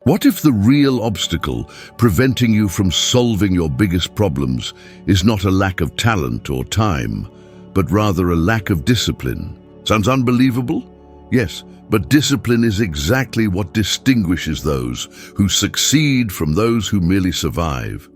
What if the real obstacle preventing you from solving your biggest problems is not a lack of talent or time, but rather a lack of discipline? Sounds unbelievable? Yes, but discipline is exactly what distinguishes those who succeed from those who merely survive.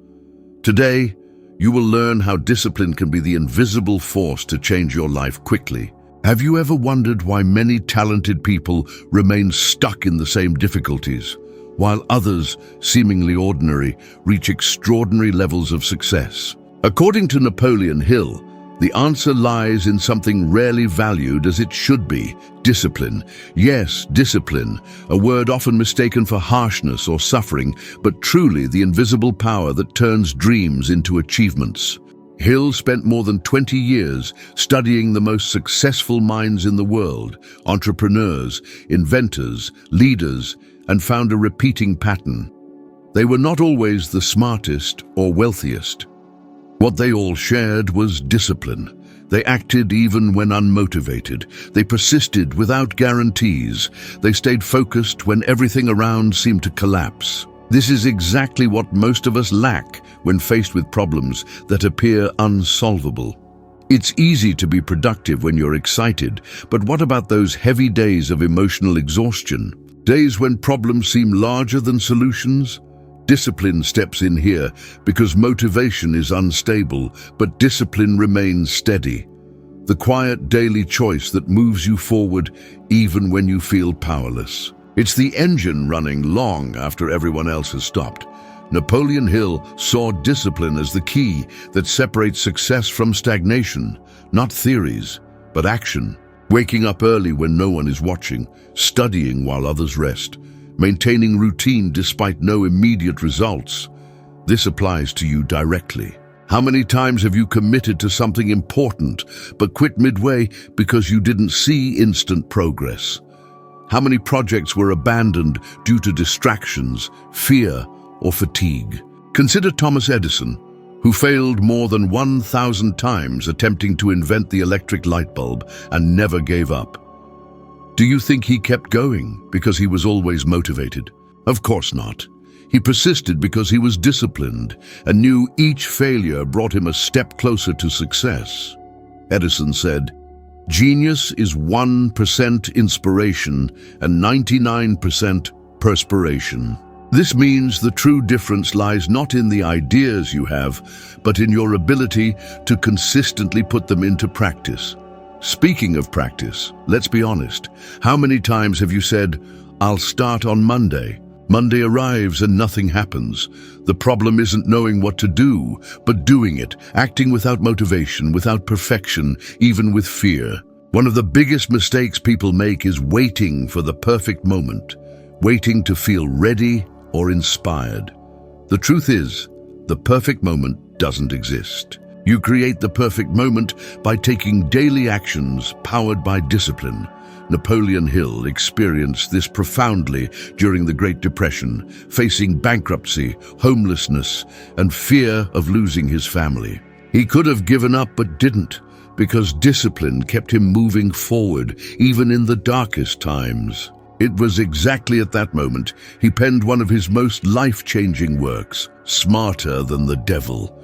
Today, you will learn how discipline can be the invisible force to change your life quickly. Have you ever wondered why many talented people remain stuck in the same difficulties, while others, seemingly ordinary, reach extraordinary levels of success? According to Napoleon Hill, the answer lies in something rarely valued as it should be: discipline. Yes, discipline, a word often mistaken for harshness or suffering, but truly the invisible power that turns dreams into achievements. Hill spent more than 20 years studying the most successful minds in the world, entrepreneurs, inventors, leaders, and found a repeating pattern. They were not always the smartest or wealthiest. What they all shared was discipline. They acted even when unmotivated. They persisted without guarantees. They stayed focused when everything around seemed to collapse. This is exactly what most of us lack when faced with problems that appear unsolvable. It's easy to be productive when you're excited, but what about those heavy days of emotional exhaustion? Days when problems seem larger than solutions? Discipline steps in here because motivation is unstable, but discipline remains steady. The quiet daily choice that moves you forward even when you feel powerless. It's the engine running long after everyone else has stopped. Napoleon Hill saw discipline as the key that separates success from stagnation, not theories, but action. Waking up early when no one is watching, studying while others rest, maintaining routine despite no immediate results. This applies to you directly. How many times have you committed to something important but quit midway because you didn't see instant progress? How many projects were abandoned due to distractions, fear, or fatigue? Consider Thomas Edison, who failed more than 1,000 times attempting to invent the electric light bulb and never gave up. Do you think he kept going because he was always motivated? Of course not. He persisted because he was disciplined and knew each failure brought him a step closer to success. Edison said, "Genius is 1% inspiration and 99% perspiration." This means the true difference lies not in the ideas you have, but in your ability to consistently put them into practice. Speaking of practice, let's be honest. How many times have you said, "I'll start on Monday"? Monday arrives and nothing happens. The problem isn't knowing what to do, but doing it, acting without motivation, without perfection, even with fear. One of the biggest mistakes people make is waiting for the perfect moment, waiting to feel ready or inspired. The truth is, the perfect moment doesn't exist. You create the perfect moment by taking daily actions powered by discipline. Napoleon Hill experienced this profoundly during the Great Depression, facing bankruptcy, homelessness, and fear of losing his family. He could have given up but didn't, because discipline kept him moving forward, even in the darkest times. It was exactly at that moment he penned one of his most life-changing works, Smarter Than the Devil.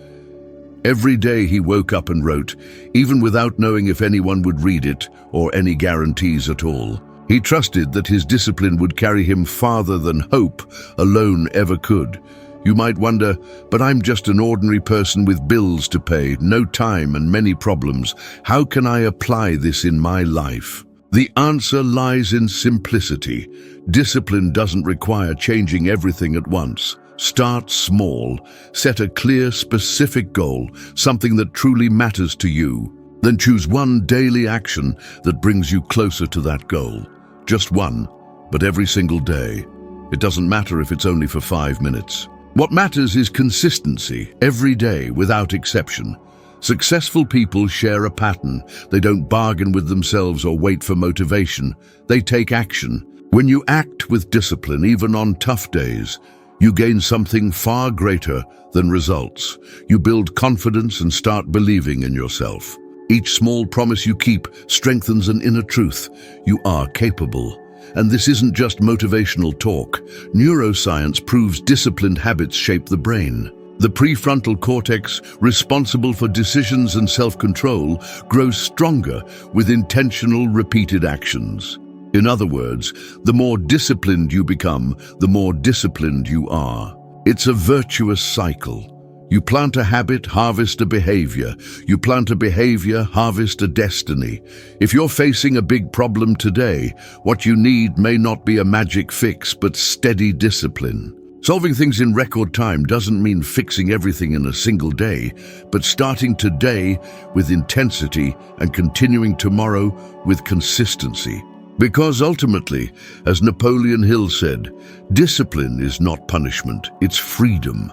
Every day he woke up and wrote, even without knowing if anyone would read it or any guarantees at all. He trusted that his discipline would carry him farther than hope alone ever could. You might wonder, but I'm just an ordinary person with bills to pay, no time and many problems. How can I apply this in my life? The answer lies in simplicity. Discipline doesn't require changing everything at once. Start small, set a clear, specific goal, something that truly matters to you. Then choose one daily action that brings you closer to that goal. Just one, but every single day. It doesn't matter if it's only for 5 minutes. What matters is consistency, every day, without exception. Successful people share a pattern. They don't bargain with themselves or wait for motivation. They take action. When you act with discipline, even on tough days, you gain something far greater than results. You build confidence and start believing in yourself. Each small promise you keep strengthens an inner truth. You are capable. And this isn't just motivational talk. Neuroscience proves disciplined habits shape the brain. The prefrontal cortex, responsible for decisions and self-control, grows stronger with intentional, repeated actions. In other words, the more disciplined you become, the more disciplined you are. It's a virtuous cycle. You plant a habit, harvest a behavior. You plant a behavior, harvest a destiny. If you're facing a big problem today, what you need may not be a magic fix, but steady discipline. Solving things in record time doesn't mean fixing everything in a single day, but starting today with intensity and continuing tomorrow with consistency. Because ultimately, as Napoleon Hill said, discipline is not punishment, it's freedom.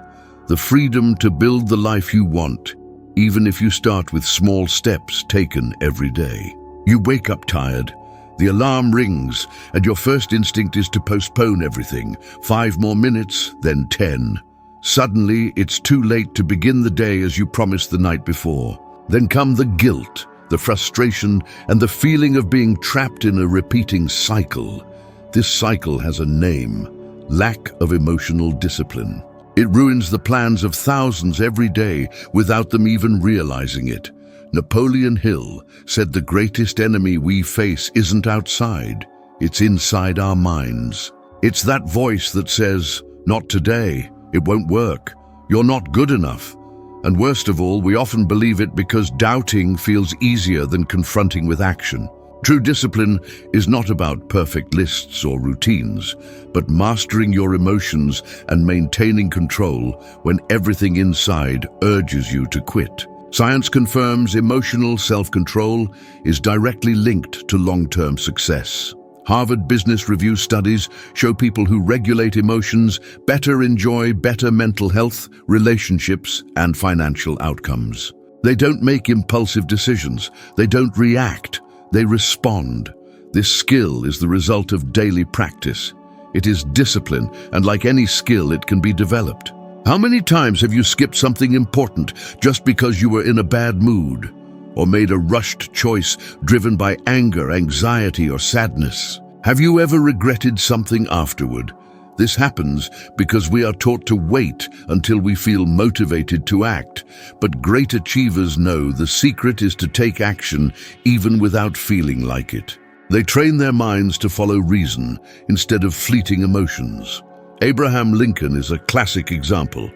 The freedom to build the life you want, even if you start with small steps taken every day. You wake up tired, the alarm rings, and your first instinct is to postpone everything. 5 more minutes, then 10. Suddenly, it's too late to begin the day as you promised the night before. Then come the guilt, the frustration, and the feeling of being trapped in a repeating cycle. This cycle has a name: lack of emotional discipline. It ruins the plans of thousands every day without them even realizing it. Napoleon Hill said the greatest enemy we face isn't outside, it's inside our minds. It's that voice that says, "Not today, it won't work, you're not good enough." And worst of all, we often believe it because doubting feels easier than confronting with action. True discipline is not about perfect lists or routines, but mastering your emotions and maintaining control when everything inside urges you to quit. Science confirms emotional self-control is directly linked to long-term success. Harvard Business Review studies show people who regulate emotions better enjoy better mental health, relationships, and financial outcomes. They don't make impulsive decisions. They don't react. They respond. This skill is the result of daily practice. It is discipline, and like any skill, it can be developed. How many times have you skipped something important just because you were in a bad mood? Or made a rushed choice driven by anger, anxiety, or sadness? Have you ever regretted something afterward? This happens because we are taught to wait until we feel motivated to act. But great achievers know the secret is to take action even without feeling like it. They train their minds to follow reason instead of fleeting emotions. Abraham Lincoln is a classic example.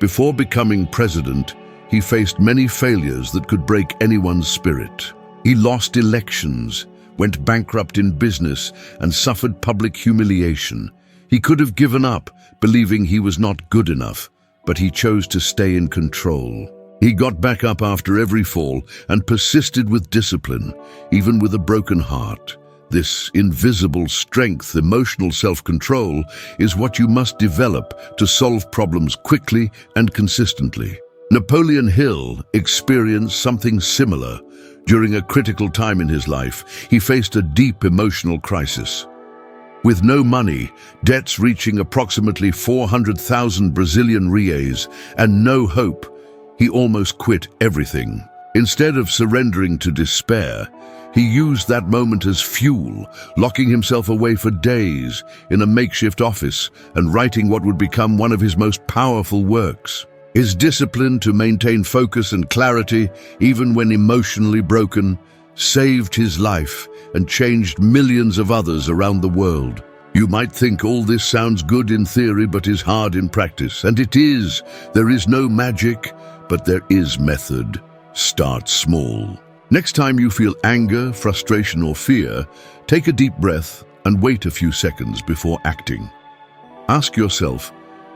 Before becoming president, he faced many failures that could break anyone's spirit. He lost elections, went bankrupt in business, and suffered public humiliation. He could have given up, believing he was not good enough, but he chose to stay in control. He got back up after every fall and persisted with discipline, even with a broken heart. This invisible strength, emotional self-control, is what you must develop to solve problems quickly and consistently. Napoleon Hill experienced something similar. During a critical time in his life, he faced a deep emotional crisis. With no money, debts reaching approximately 400,000 Brazilian reais, and no hope, he almost quit everything. Instead of surrendering to despair, he used that moment as fuel, locking himself away for days in a makeshift office and writing what would become one of his most powerful works. His discipline to maintain focus and clarity, even when emotionally broken, saved his life and changed millions of others around the world. You might think all this sounds good in theory but is hard in practice, and it is. There is no magic, but there is method. Start small. Next time you feel anger, frustration, or fear, take a deep breath and wait a few seconds before acting. Ask yourself,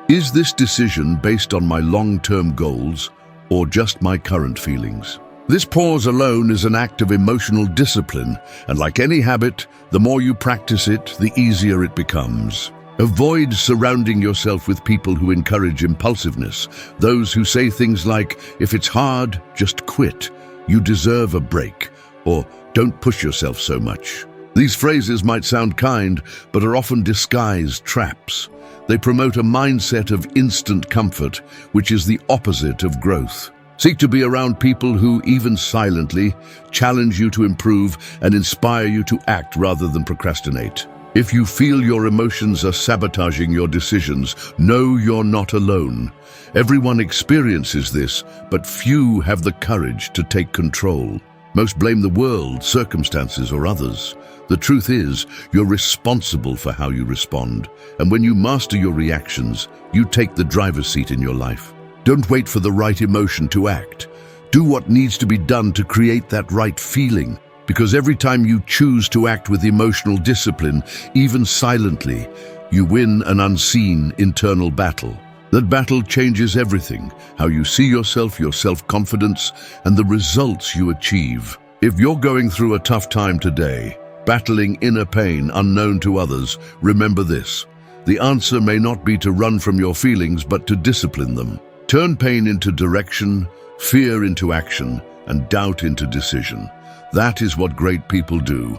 is this decision based on my long-term goals or just my current feelings? This pause alone is an act of emotional discipline, and like any habit, the more you practice it, the easier it becomes. Avoid surrounding yourself with people who encourage impulsiveness, those who say things like, "If it's hard, just quit," "You deserve a break," or "Don't push yourself so much." These phrases might sound kind, but are often disguised traps. They promote a mindset of instant comfort, which is the opposite of growth. Seek to be around people who, even silently, challenge you to improve and inspire you to act rather than procrastinate. If you feel your emotions are sabotaging your decisions, know you're not alone. Everyone experiences this, but few have the courage to take control. Most blame the world, circumstances, or others. The truth is, you're responsible for how you respond. And when you master your reactions, you take the driver's seat in your life. Don't wait for the right emotion to act. Do what needs to be done to create that right feeling. Because every time you choose to act with emotional discipline, even silently, you win an unseen internal battle. That battle changes everything: how you see yourself, your self-confidence, and the results you achieve. If you're going through a tough time today, battling inner pain unknown to others, remember this: the answer may not be to run from your feelings, but to discipline them. Turn pain into direction, fear into action, and doubt into decision. That is what great people do,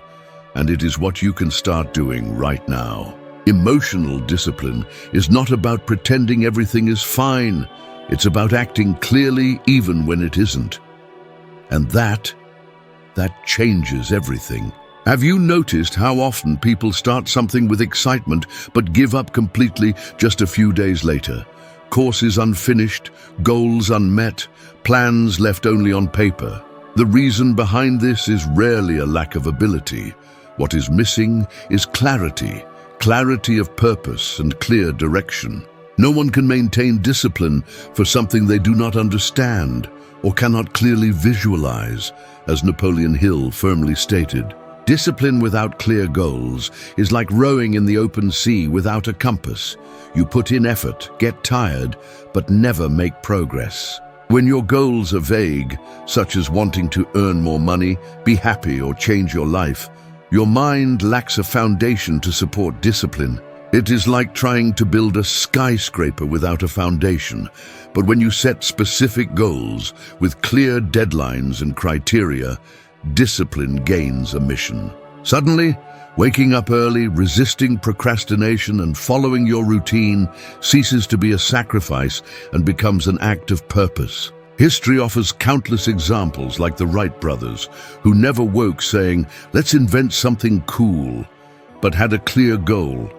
and it is what you can start doing right now. Emotional discipline is not about pretending everything is fine. It's about acting clearly even when it isn't. And that changes everything. Have you noticed how often people start something with excitement but give up completely just a few days later? Courses unfinished, goals unmet, plans left only on paper. The reason behind this is rarely a lack of ability. What is missing is clarity of purpose and clear direction. No one can maintain discipline for something they do not understand or cannot clearly visualize, as Napoleon Hill firmly stated. Discipline without clear goals is like rowing in the open sea without a compass. You put in effort, get tired, but never make progress. When your goals are vague, such as wanting to earn more money, be happy, or change your life, your mind lacks a foundation to support discipline. It is like trying to build a skyscraper without a foundation. But when you set specific goals with clear deadlines and criteria, discipline gains a mission. Suddenly, waking up early, resisting procrastination, and following your routine ceases to be a sacrifice and becomes an act of purpose. History offers countless examples like the Wright brothers, who never woke saying, "Let's invent something cool," but had a clear goal: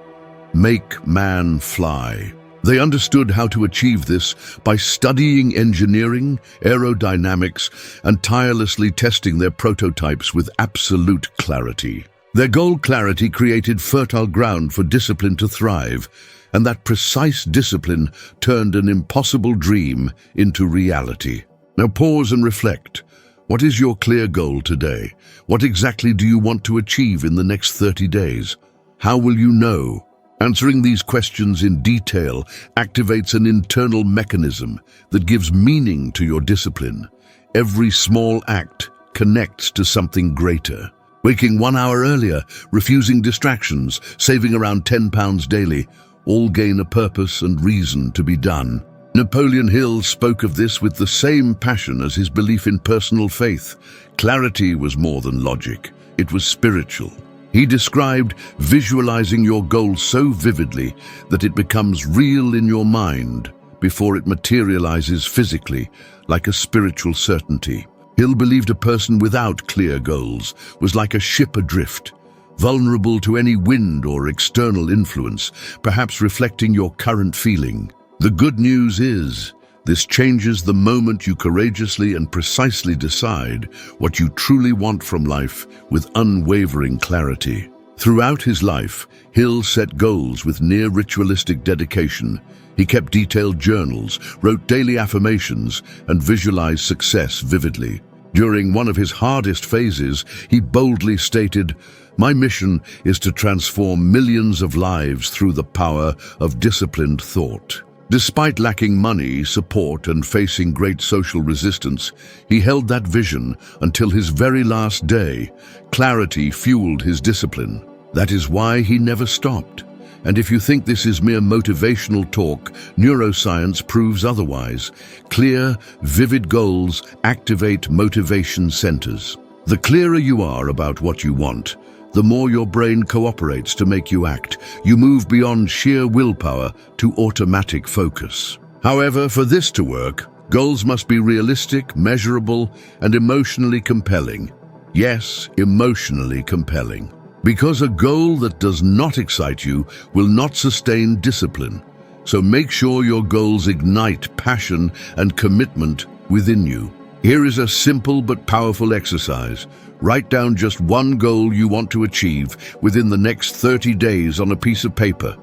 make man fly. They understood how to achieve this by studying engineering, aerodynamics, and tirelessly testing their prototypes with absolute clarity. Their goal clarity created fertile ground for discipline to thrive, and that precise discipline turned an impossible dream into reality. Now pause and reflect. What is your clear goal today? What exactly do you want to achieve in the next 30 days? How will you know? Answering these questions in detail activates an internal mechanism that gives meaning to your discipline. Every small act connects to something greater. Waking 1 hour earlier, refusing distractions, saving around £10 daily, all gain a purpose and reason to be done. Napoleon Hill spoke of this with the same passion as his belief in personal faith. Clarity was more than logic, it was spiritual. He described visualizing your goal so vividly that it becomes real in your mind before it materializes physically, like a spiritual certainty. Hill believed a person without clear goals was like a ship adrift, vulnerable to any wind or external influence, perhaps reflecting your current feeling. The good news is, this changes the moment you courageously and precisely decide what you truly want from life with unwavering clarity. Throughout his life, Hill set goals with near ritualistic dedication. He kept detailed journals, wrote daily affirmations, and visualized success vividly. During one of his hardest phases, he boldly stated, "My mission is to transform millions of lives through the power of disciplined thought." Despite lacking money, support, and facing great social resistance, he held that vision until his very last day. Clarity fueled his discipline. That is why he never stopped. And if you think this is mere motivational talk, neuroscience proves otherwise. Clear, vivid goals activate motivation centers. The clearer you are about what you want, the more your brain cooperates to make you act. You move beyond sheer willpower to automatic focus. However, for this to work, goals must be realistic, measurable, and emotionally compelling. Yes, emotionally compelling. Because a goal that does not excite you will not sustain discipline. So make sure your goals ignite passion and commitment within you. Here is a simple but powerful exercise. Write down just one goal you want to achieve within the next 30 days on a piece of paper.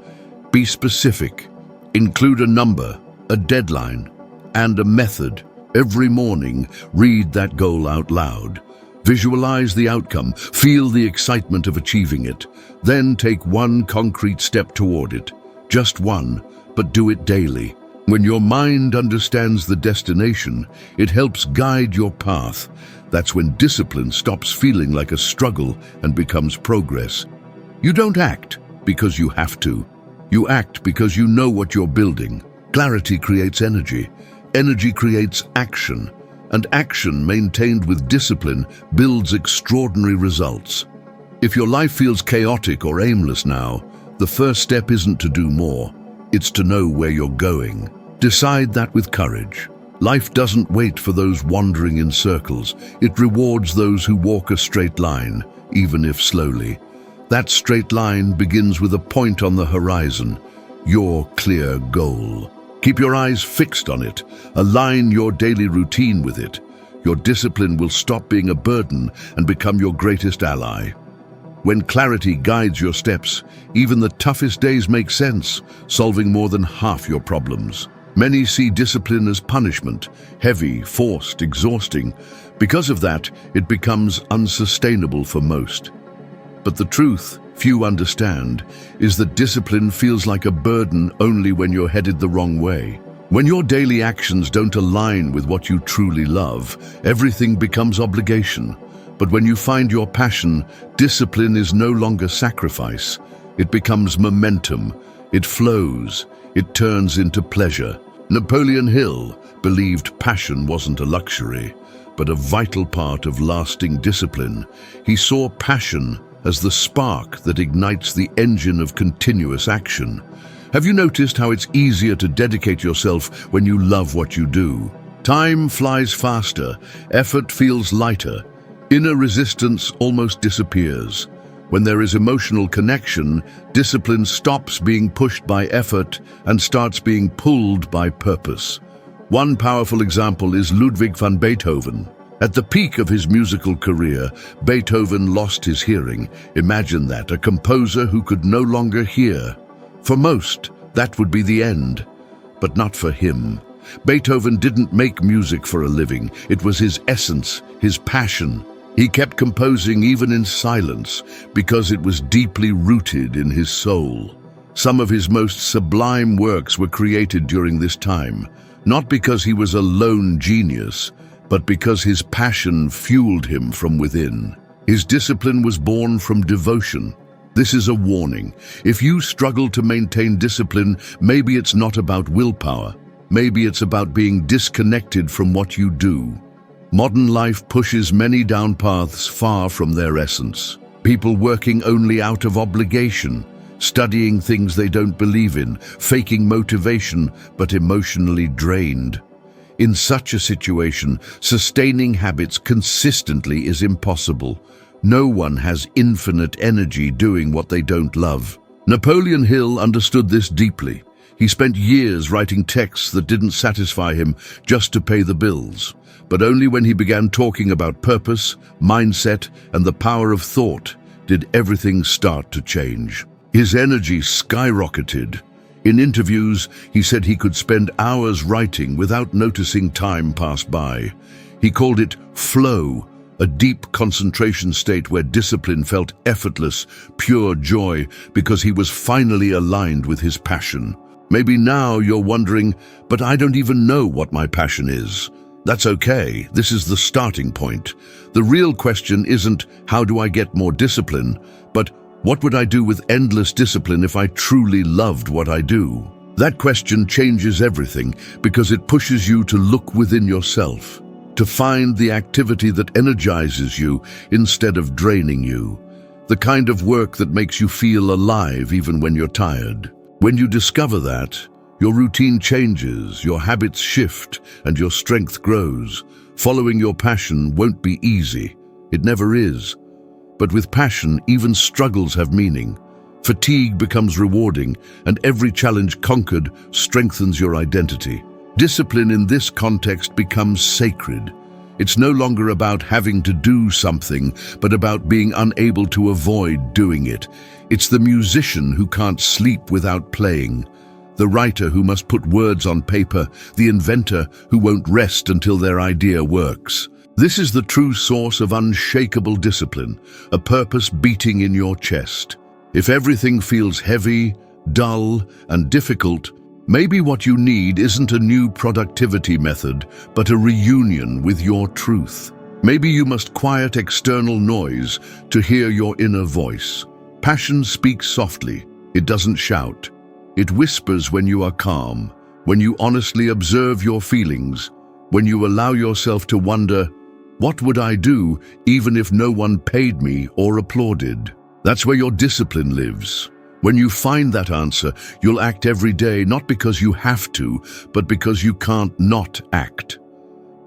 Be specific. Include a number, a deadline, and a method. Every morning, read that goal out loud. Visualize the outcome, feel the excitement of achieving it. Then take one concrete step toward it. Just one, but do it daily. When your mind understands the destination, it helps guide your path. That's when discipline stops feeling like a struggle and becomes progress. You don't act because you have to. You act because you know what you're building. Clarity creates energy. Energy creates action. And action maintained with discipline builds extraordinary results. If your life feels chaotic or aimless now, the first step isn't to do more. It's to know where you're going. Decide that with courage. Life doesn't wait for those wandering in circles. It rewards those who walk a straight line, even if slowly. That straight line begins with a point on the horizon, your clear goal. Keep your eyes fixed on it. Align your daily routine with it. Your discipline will stop being a burden and become your greatest ally. When clarity guides your steps, even the toughest days make sense, solving more than half your problems. Many see discipline as punishment, heavy, forced, exhausting. Because of that, it becomes unsustainable for most. But the truth few understand is that discipline feels like a burden only when you're headed the wrong way. When your daily actions don't align with what you truly love, everything becomes obligation. But when you find your passion, discipline is no longer sacrifice. It becomes momentum. It flows. It turns into pleasure. Napoleon Hill believed passion wasn't a luxury, but a vital part of lasting discipline. He saw passion as the spark that ignites the engine of continuous action. Have you noticed how it's easier to dedicate yourself when you love what you do? Time flies faster, effort feels lighter, inner resistance almost disappears. When there is emotional connection, discipline stops being pushed by effort and starts being pulled by purpose. One powerful example is Ludwig van Beethoven. At the peak of his musical career, Beethoven lost his hearing. Imagine that, a composer who could no longer hear. For most, that would be the end, but not for him. Beethoven didn't make music for a living. It was his essence, his passion. He kept composing even in silence because it was deeply rooted in his soul. Some of his most sublime works were created during this time, not because he was a lone genius, but because his passion fueled him from within. His discipline was born from devotion. This is a warning. If you struggle to maintain discipline, maybe it's not about willpower. Maybe it's about being disconnected from what you do. Modern life pushes many down paths far from their essence. People working only out of obligation, studying things they don't believe in, faking motivation but emotionally drained. In such a situation, sustaining habits consistently is impossible. No one has infinite energy doing what they don't love. Napoleon Hill understood this deeply. He spent years writing texts that didn't satisfy him just to pay the bills. But only when he began talking about purpose, mindset, and the power of thought did everything start to change. His energy skyrocketed. In interviews, he said he could spend hours writing without noticing time pass by. He called it flow, a deep concentration state where discipline felt effortless, pure joy, because he was finally aligned with his passion. Maybe now you're wondering, but I don't even know what my passion is. That's okay. This is the starting point. The real question isn't, how do I get more discipline, but what would I do with endless discipline if I truly loved what I do? That question changes everything because it pushes you to look within yourself, to find the activity that energizes you instead of draining you, the kind of work that makes you feel alive even when you're tired. When you discover that, your routine changes, your habits shift, and your strength grows. Following your passion won't be easy. It never is. But with passion, even struggles have meaning. Fatigue becomes rewarding, and every challenge conquered strengthens your identity. Discipline in this context becomes sacred. It's no longer about having to do something, but about being unable to avoid doing it. It's the musician who can't sleep without playing, the writer who must put words on paper, the inventor who won't rest until their idea works. This is the true source of unshakable discipline, a purpose beating in your chest. If everything feels heavy, dull, and difficult, maybe what you need isn't a new productivity method, but a reunion with your truth. Maybe you must quiet external noise to hear your inner voice. Passion speaks softly. It doesn't shout. It whispers when you are calm, when you honestly observe your feelings, when you allow yourself to wonder, what would I do even if no one paid me or applauded? That's where your discipline lives. When you find that answer, you'll act every day, not because you have to, but because you can't not act.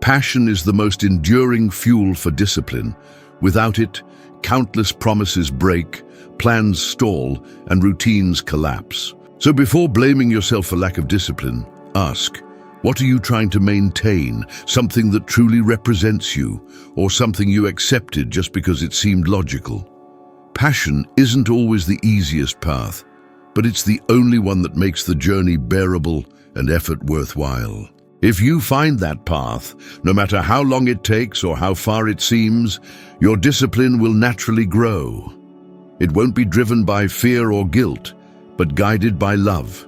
Passion is the most enduring fuel for discipline. Without it, countless promises break, plans stall, and routines collapse. So before blaming yourself for lack of discipline, ask, what are you trying to maintain? Something that truly represents you, or something you accepted just because it seemed logical? Passion isn't always the easiest path, but it's the only one that makes the journey bearable and effort worthwhile. If you find that path, no matter how long it takes or how far it seems, your discipline will naturally grow. It won't be driven by fear or guilt, but guided by love.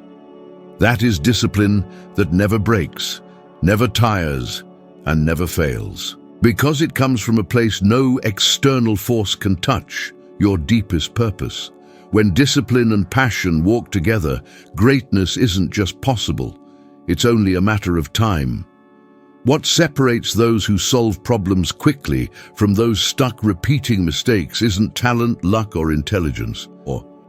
That is discipline that never breaks, never tires, and never fails. Because it comes from a place no external force can touch, your deepest purpose. When discipline and passion walk together, greatness isn't just possible, it's only a matter of time. What separates those who solve problems quickly from those stuck repeating mistakes isn't talent, luck, or intelligence.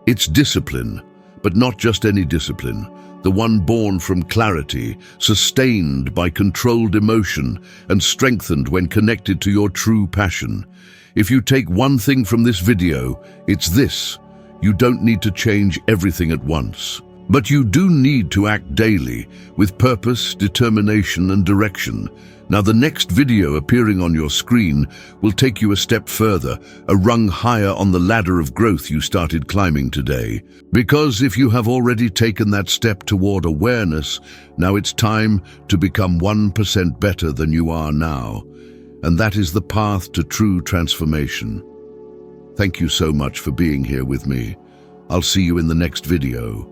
It's discipline, but not just any discipline, the one born from clarity, sustained by controlled emotion, and strengthened when connected to your true passion. If you take one thing from this video, it's this: you don't need to change everything at once. But you do need to act daily, with purpose, determination, and direction. Now the next video appearing on your screen will take you a step further, a rung higher on the ladder of growth you started climbing today. Because if you have already taken that step toward awareness, now it's time to become 1% better than you are now. And that is the path to true transformation. Thank you so much for being here with me. I'll see you in the next video.